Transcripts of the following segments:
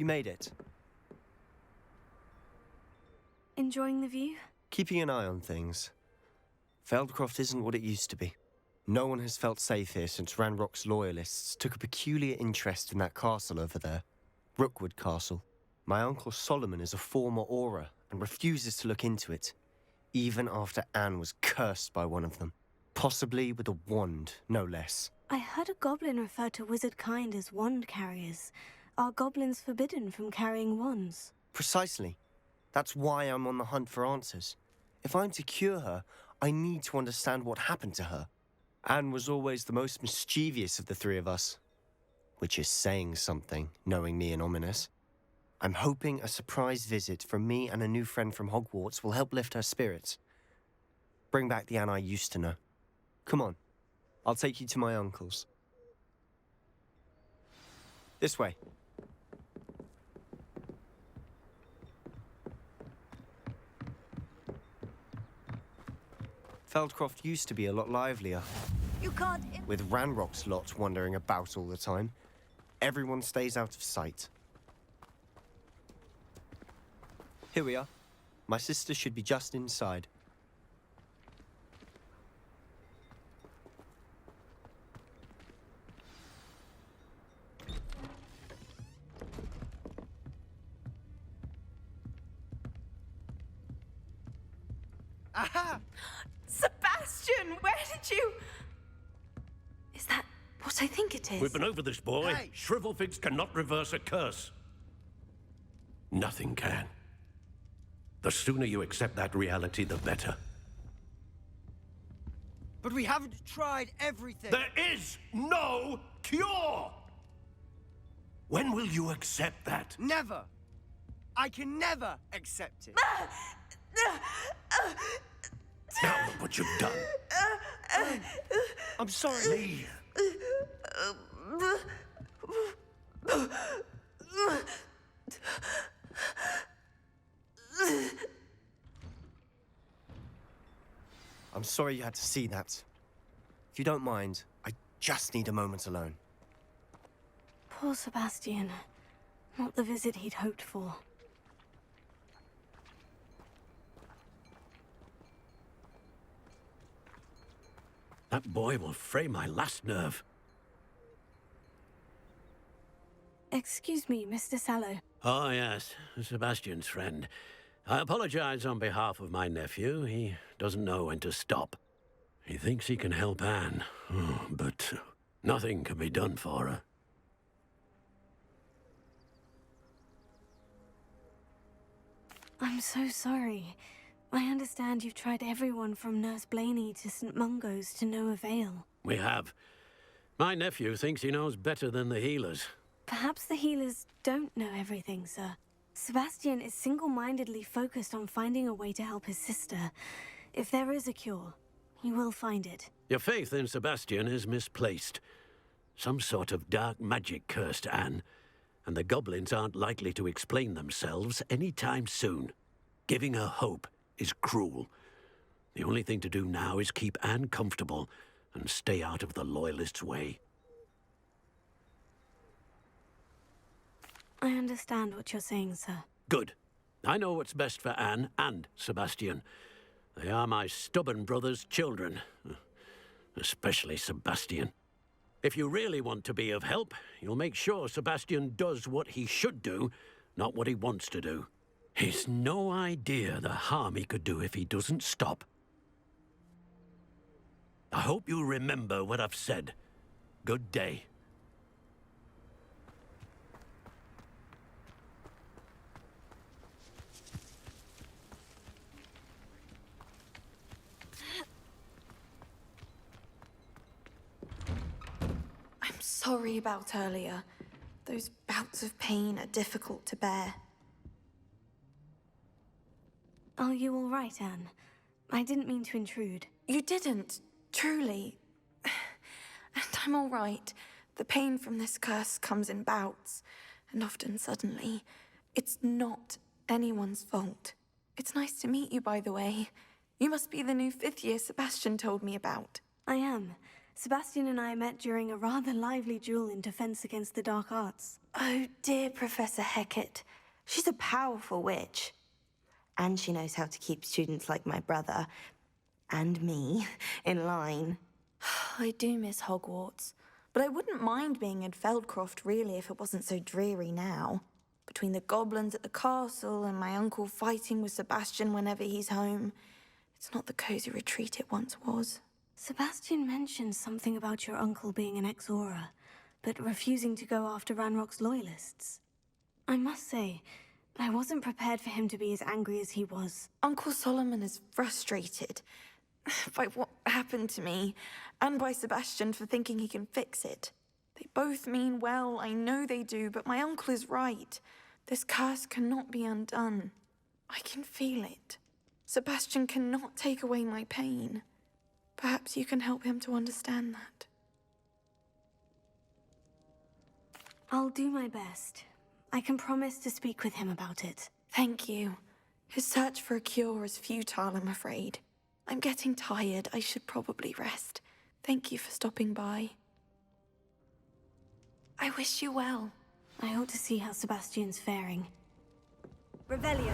You made it. Enjoying the view? Keeping an eye on things. Feldcroft isn't what it used to be. No one has felt safe here since Ranrock's loyalists took a peculiar interest in that castle over there. Rookwood Castle. My uncle Solomon is a former Auror and refuses to look into it, even after Anne was cursed by one of them. Possibly with a wand, no less. I heard a goblin refer to wizard kind as wand carriers. Are goblins forbidden from carrying wands? Precisely. That's why I'm on the hunt for answers. If I'm to cure her, I need to understand what happened to her. Anne was always the most mischievous of the three of us. Which is saying something, knowing me and ominous. I'm hoping a surprise visit from me and a new friend from Hogwarts will help lift her spirits. Bring back the Anne I used to know. Come on, I'll take you to my uncle's. This way. Feldcroft used to be a lot livelier. You can't... With Ranrock's lot wandering about all the time, everyone stays out of sight. Here we are. My sister should be just inside. Aha! Sebastian, where did you... Is that what I think it is? We've been over this, boy. Hey! Shrivelfigs cannot reverse a curse. Nothing can. The sooner you accept that reality, the better. But we haven't tried everything. There is no cure! When will you accept that? Never. I can never accept it. Now look what you've done. I'm sorry. Leave. I'm sorry you had to see that. If you don't mind, I just need a moment alone. Poor Sebastian. Not the visit he'd hoped for. That boy will fray my last nerve. Excuse me, Mr. Sallow. Oh, yes, Sebastian's friend. I apologize on behalf of my nephew. He doesn't know when to stop. He thinks he can help Anne, but nothing can be done for her. I'm so sorry. I understand you've tried everyone from Nurse Blaney to St. Mungo's to no avail. We have. My nephew thinks he knows better than the healers. Perhaps the healers don't know everything, sir. Sebastian is single-mindedly focused on finding a way to help his sister. If there is a cure, he will find it. Your faith in Sebastian is misplaced. Some sort of dark magic cursed Anne, and the goblins aren't likely to explain themselves anytime soon. Giving her hope is cruel. The only thing to do now is keep Anne comfortable and stay out of the Loyalists' way. I understand what you're saying, sir. Good. I know what's best for Anne and Sebastian. They are my stubborn brother's children. Especially Sebastian. If you really want to be of help, you'll make sure Sebastian does what he should do, not what he wants to do. He's no idea the harm he could do if he doesn't stop. I hope you remember what I've said. Good day. I'm sorry about earlier. Those bouts of pain are difficult to bear. Are you all right, Anne? I didn't mean to intrude. You didn't, truly. And I'm all right. The pain from this curse comes in bouts, and often suddenly. It's not anyone's fault. It's nice to meet you, by the way. You must be the new 5th year Sebastian told me about. I am. Sebastian and I met during a rather lively duel in defense against the dark arts. Oh dear, Professor Hecat. She's a powerful witch. And she knows how to keep students like my brother, and me, in line. I do miss Hogwarts, but I wouldn't mind being in Feldcroft, really, if it wasn't so dreary now. Between the goblins at the castle and my uncle fighting with Sebastian whenever he's home, it's not the cozy retreat it once was. Sebastian mentioned something about your uncle being an ex-Auror, but refusing to go after Ranrock's loyalists. I must say, I wasn't prepared for him to be as angry as he was. Uncle Solomon is frustrated by what happened to me, and by Sebastian for thinking he can fix it. They both mean well, I know they do, but my uncle is right. This curse cannot be undone. I can feel it. Sebastian cannot take away my pain. Perhaps you can help him to understand that. I'll do my best. I can promise to speak with him about it. Thank you. His search for a cure is futile, I'm afraid. I'm getting tired. I should probably rest. Thank you for stopping by. I wish you well. I ought to see how Sebastian's faring. Revelio.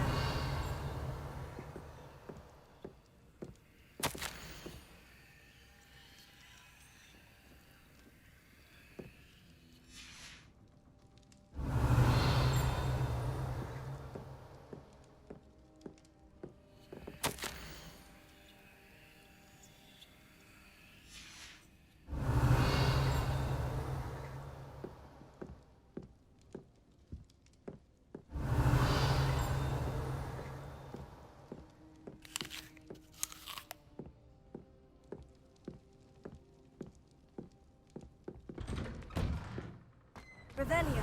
Revelio.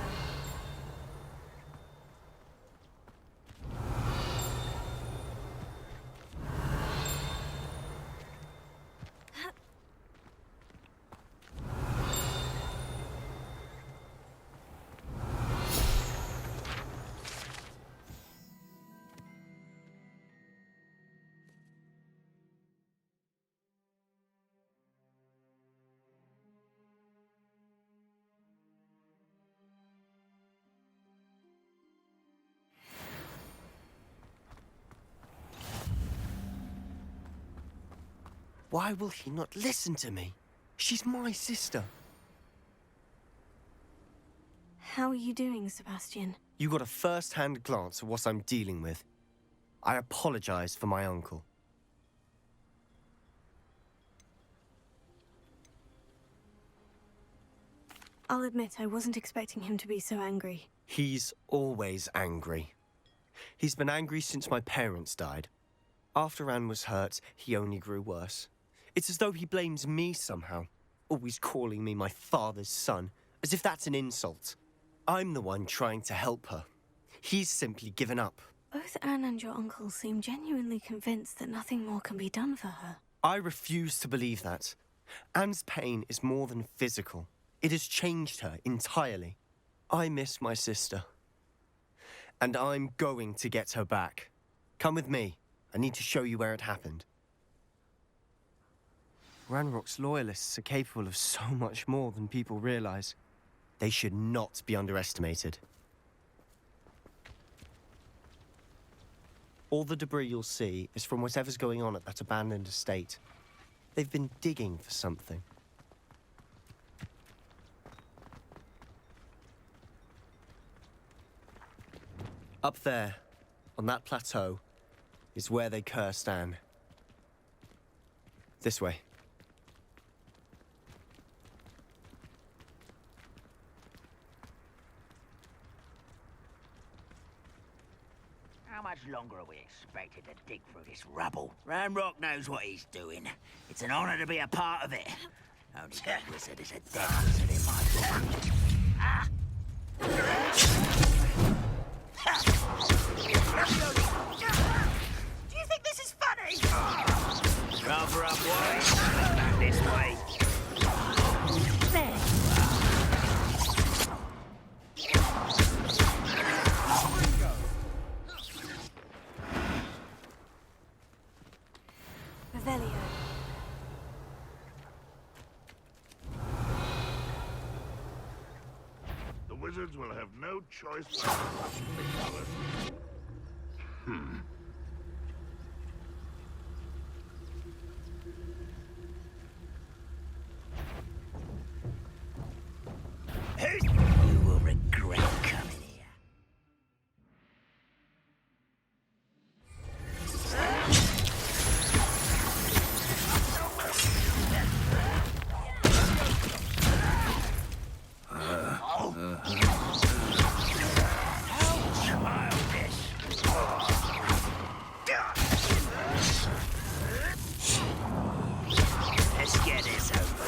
Why will he not listen to me? She's my sister. How are you doing, Sebastian? You got a first-hand glance at what I'm dealing with. I apologize for my uncle. I'll admit I wasn't expecting him to be so angry. He's always angry. He's been angry since my parents died. After Anne was hurt, he only grew worse. It's as though he blames me somehow, always calling me my father's son, as if that's an insult. I'm the one trying to help her. He's simply given up. Both Anne and your uncle seem genuinely convinced that nothing more can be done for her. I refuse to believe that. Anne's pain is more than physical. It has changed her entirely. I miss my sister. And I'm going to get her back. Come with me. I need to show you where it happened. Ranrock's loyalists are capable of so much more than people realize. They should not be underestimated. All the debris you'll see is from whatever's going on at that abandoned estate. They've been digging for something. Up there, on that plateau, is where they cursed Anne. This way. How much longer are we expected to dig through this rubble? Ranrock knows what he's doing. It's an honor to be a part of it. Only a wizard is a dead wizard in my book. Ah! Do you think this is funny? Cover up wide. Back this way. There. Revelio. wizards will have no choice but to follow. You will regret coming here. Let's get this over.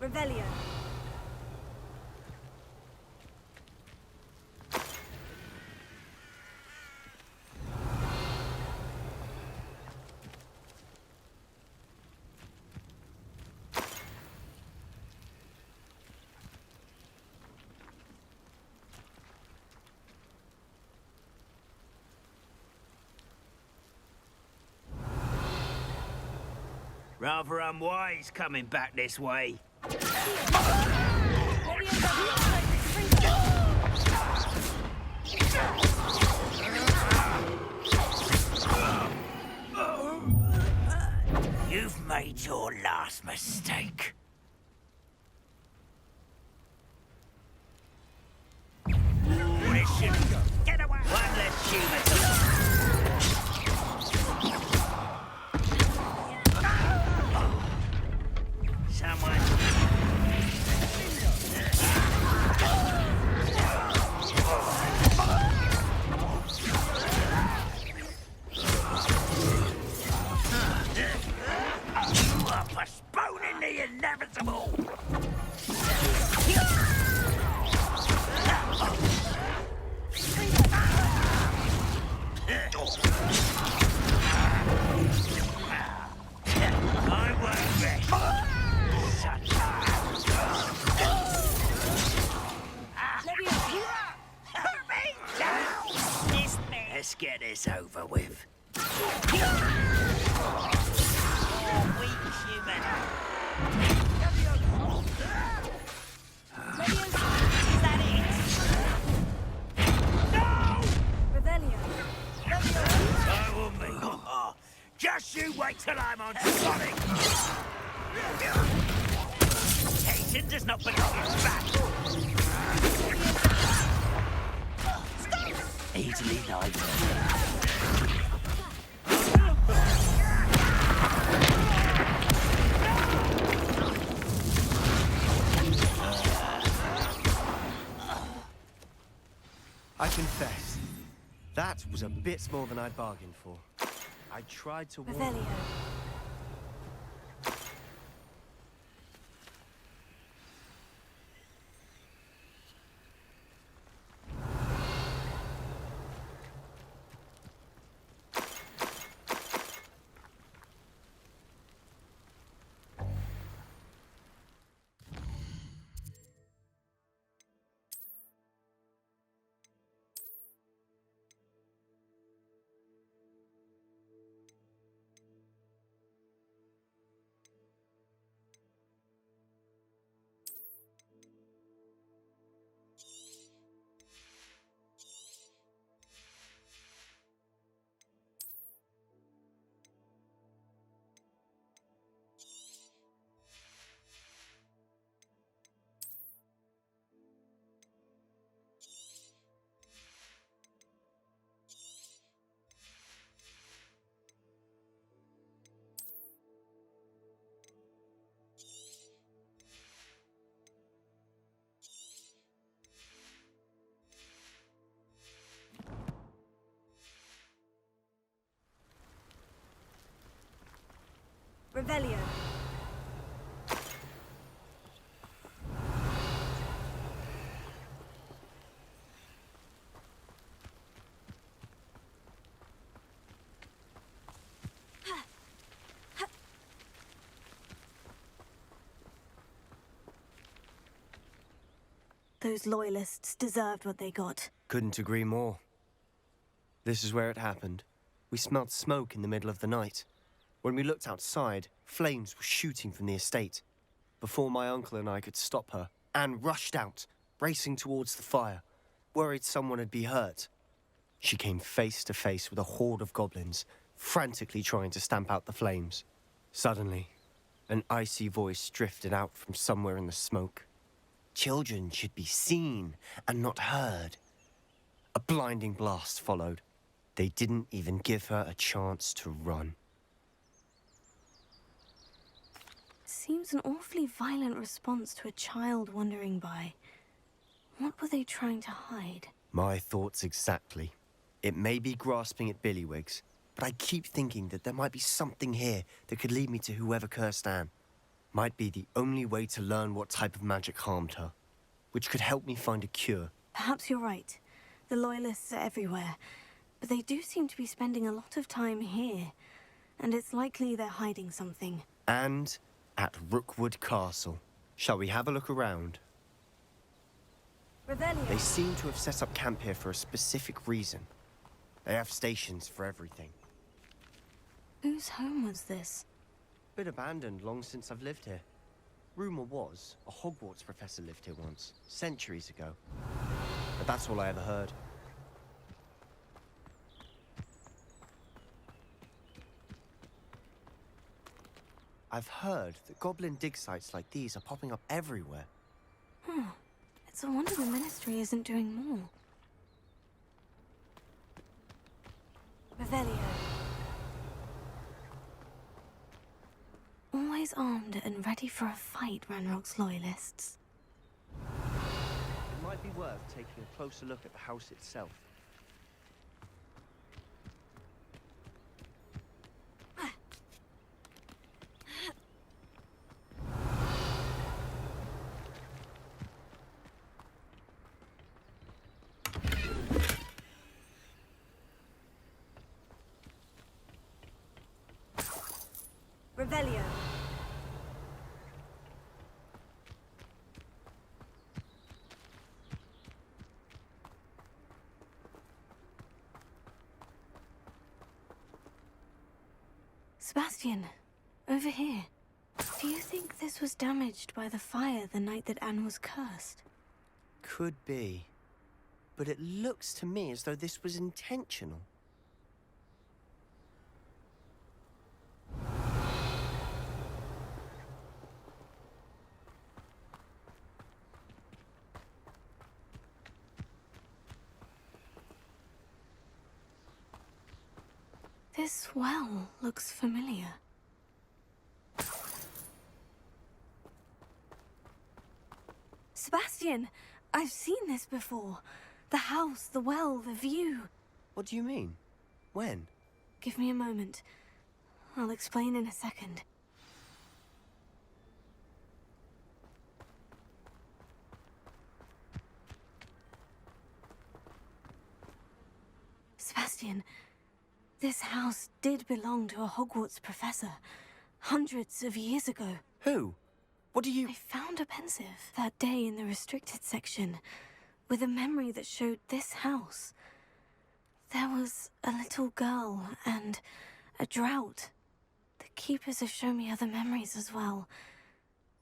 Revelio. Rather unwise coming back this way. You've made your last mistake. This shouldn't go. Get away! One less human to someone. You are postponing the inevitable. I won't rest. Let's get this over with. Weak human. Is that it? No! Revelio. I will be. Just you wait till I'm on solid. Hasten does not belong in battle. Easily diverted. I confess, that was a bit more than I'd bargained for. I tried to warn... Revelio. Revelio. Those loyalists deserved what they got. Couldn't agree more. This is where it happened. We smelled smoke in the middle of the night. When we looked outside, flames were shooting from the estate. Before my uncle and I could stop her, Anne rushed out, racing towards the fire, worried someone had been hurt. She came face to face with a horde of goblins, frantically trying to stamp out the flames. Suddenly, an icy voice drifted out from somewhere in the smoke. Children should be seen and not heard. A blinding blast followed. They didn't even give her a chance to run. Seems an awfully violent response to a child wandering by. What were they trying to hide? My thoughts exactly. It may be grasping at Billywigs, but I keep thinking that there might be something here that could lead me to whoever cursed Anne. Might be the only way to learn what type of magic harmed her, which could help me find a cure. Perhaps you're right. The Loyalists are everywhere, but they do seem to be spending a lot of time here, and it's likely they're hiding something. And at Rookwood Castle. Shall we have a look around? Revelio. They seem to have set up camp here for a specific reason. They have stations for everything. Whose home was this? Been abandoned long since I've lived here. Rumour was a Hogwarts professor lived here once, centuries ago. But that's all I ever heard. I've heard that goblin dig sites like these are popping up everywhere. It's a wonder the Ministry isn't doing more. Revelio. Always armed and ready for a fight, Ranrock's Loyalists. It might be worth taking a closer look at the house itself. Revelio. Sebastian, over here. Do you think this was damaged by the fire the night that Anne was cursed? Could be. But it looks to me as though this was intentional. This well looks familiar. Sebastian, I've seen this before. The house, the well, the view. What do you mean? When? Give me a moment. I'll explain in a second. Sebastian, this house did belong to a Hogwarts professor, hundreds of years ago. Who? What do you... I found a pensive that day in the restricted section, with a memory that showed this house. There was a little girl and a drought. The keepers have shown me other memories as well.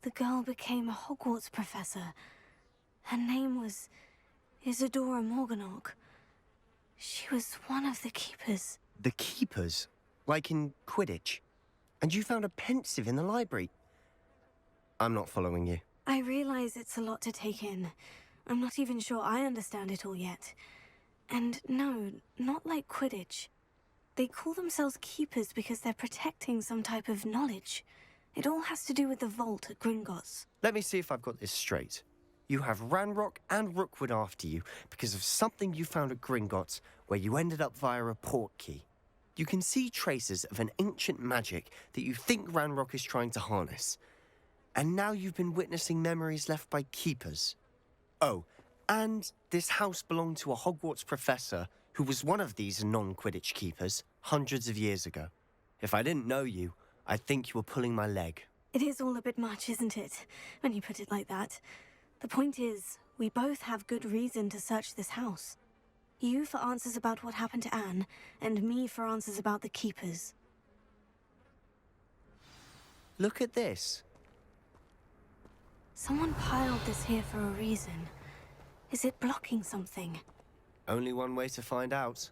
The girl became a Hogwarts professor. Her name was Isadora Morganach. She was one of the keepers. The keepers? Like in Quidditch? And you found a pensive in the library? I'm not following you. I realize it's a lot to take in. I'm not even sure I understand it all yet. And no, not like Quidditch. They call themselves keepers because they're protecting some type of knowledge. It all has to do with the vault at Gringotts. Let me see if I've got this straight. You have Ranrock and Rookwood after you because of something you found at Gringotts where you ended up via a port key. You can see traces of an ancient magic that you think Ranrock is trying to harness. And now you've been witnessing memories left by keepers. Oh, and this house belonged to a Hogwarts professor who was one of these non-Quidditch keepers hundreds of years ago. If I didn't know you, I'd think you were pulling my leg. It is all a bit much, isn't it, when you put it like that? The point is, we both have good reason to search this house. You for answers about what happened to Anne, and me for answers about the keepers. Look at this. Someone piled this here for a reason. Is it blocking something? Only one way to find out.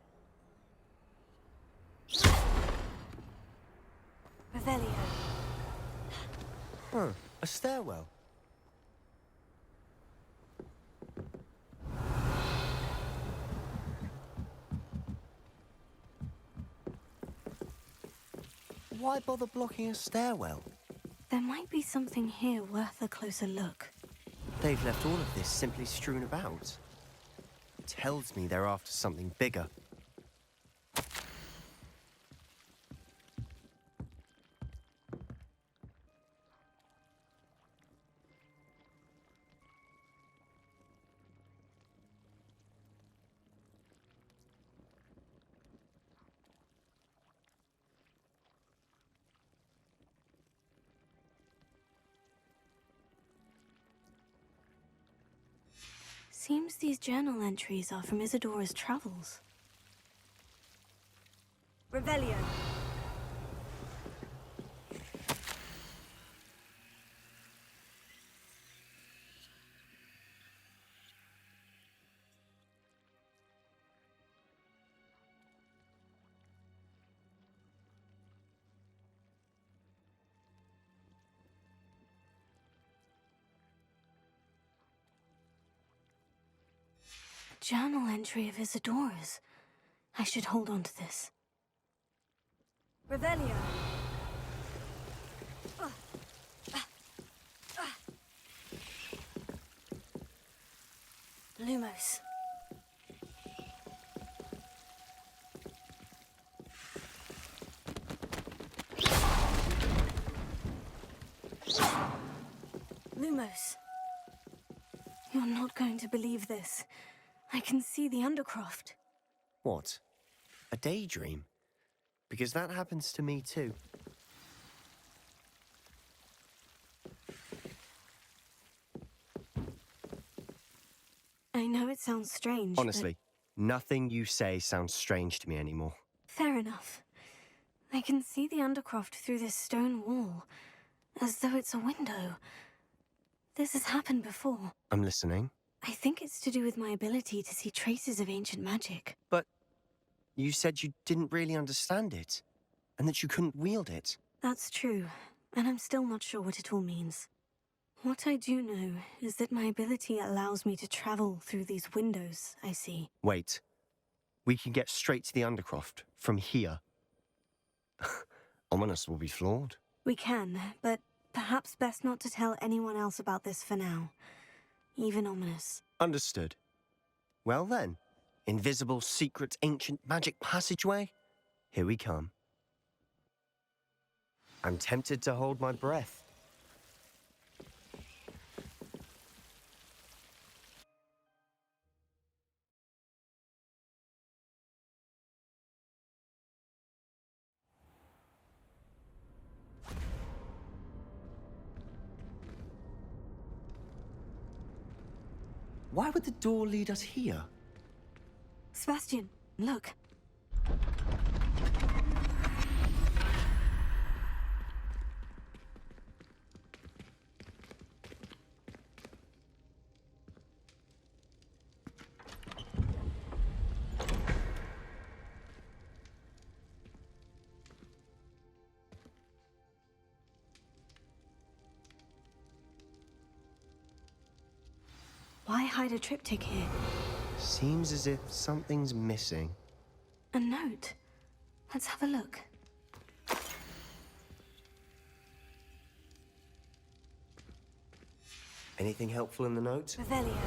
Revelio. Huh, a stairwell. Why bother blocking a stairwell? There might be something here worth a closer look. They've left all of this simply strewn about. Tells me they're after something bigger. Seems these journal entries are from Isadora's travels. Revelio. Journal entry of Isadora's. I should hold on to this. Revelio. Lumos. Lumos. You're not going to believe this. I can see the Undercroft. What? A daydream? Because that happens to me too. I know it sounds strange, Honestly, nothing you say sounds strange to me anymore. Fair enough. I can see the Undercroft through this stone wall, as though it's a window. This has happened before. I'm listening. I think it's to do with my ability to see traces of ancient magic. But you said you didn't really understand it, and that you couldn't wield it. That's true, and I'm still not sure what it all means. What I do know is that my ability allows me to travel through these windows I see. Wait. We can get straight to the Undercroft from here. Ominous will be flawed. We can, but perhaps best not to tell anyone else about this for now. Even Ominous. Understood. Well then, invisible, secret, ancient magic passageway? Here we come. I'm tempted to hold my breath. Why would the door lead us here? Sebastian, look. Why hide a triptych here? Seems as if something's missing. A note. Let's have a look. Anything helpful in the note? Revelio.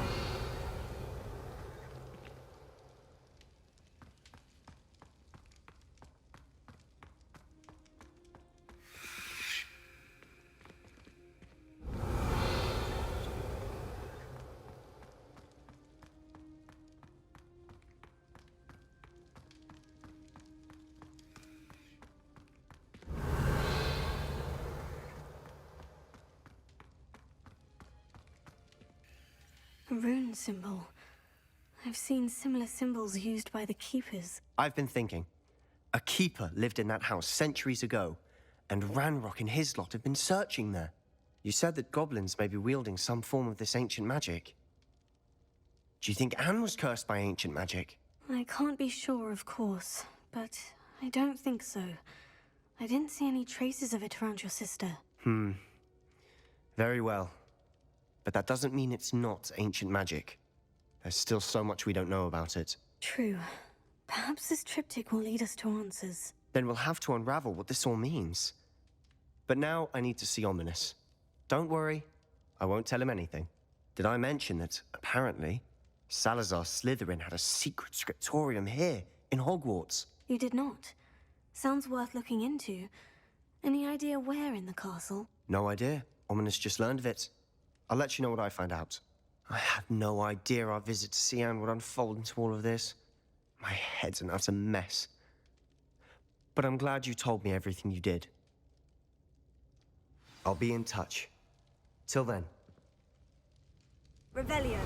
A rune symbol. I've seen similar symbols used by the keepers. I've been thinking. A keeper lived in that house centuries ago, and Ranrock and his lot have been searching there. You said that goblins may be wielding some form of this ancient magic. Do you think Anne was cursed by ancient magic? I can't be sure, of course, but I don't think so. I didn't see any traces of it around your sister. Very well. But that doesn't mean it's not ancient magic. There's still so much we don't know about it. True. Perhaps this triptych will lead us to answers. Then we'll have to unravel what this all means. But now I need to see Ominous. Don't worry, I won't tell him anything. Did I mention that, apparently, Salazar Slytherin had a secret scriptorium here, in Hogwarts? You did not. Sounds worth looking into. Any idea where in the castle? No idea. Ominous just learned of it. I'll let you know what I find out. I had no idea our visit to Cian would unfold into all of this. My head's an utter mess. But I'm glad you told me everything you did. I'll be in touch. Till then. Revelio.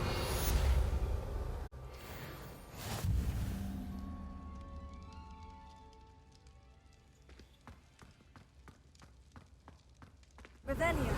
Revelio.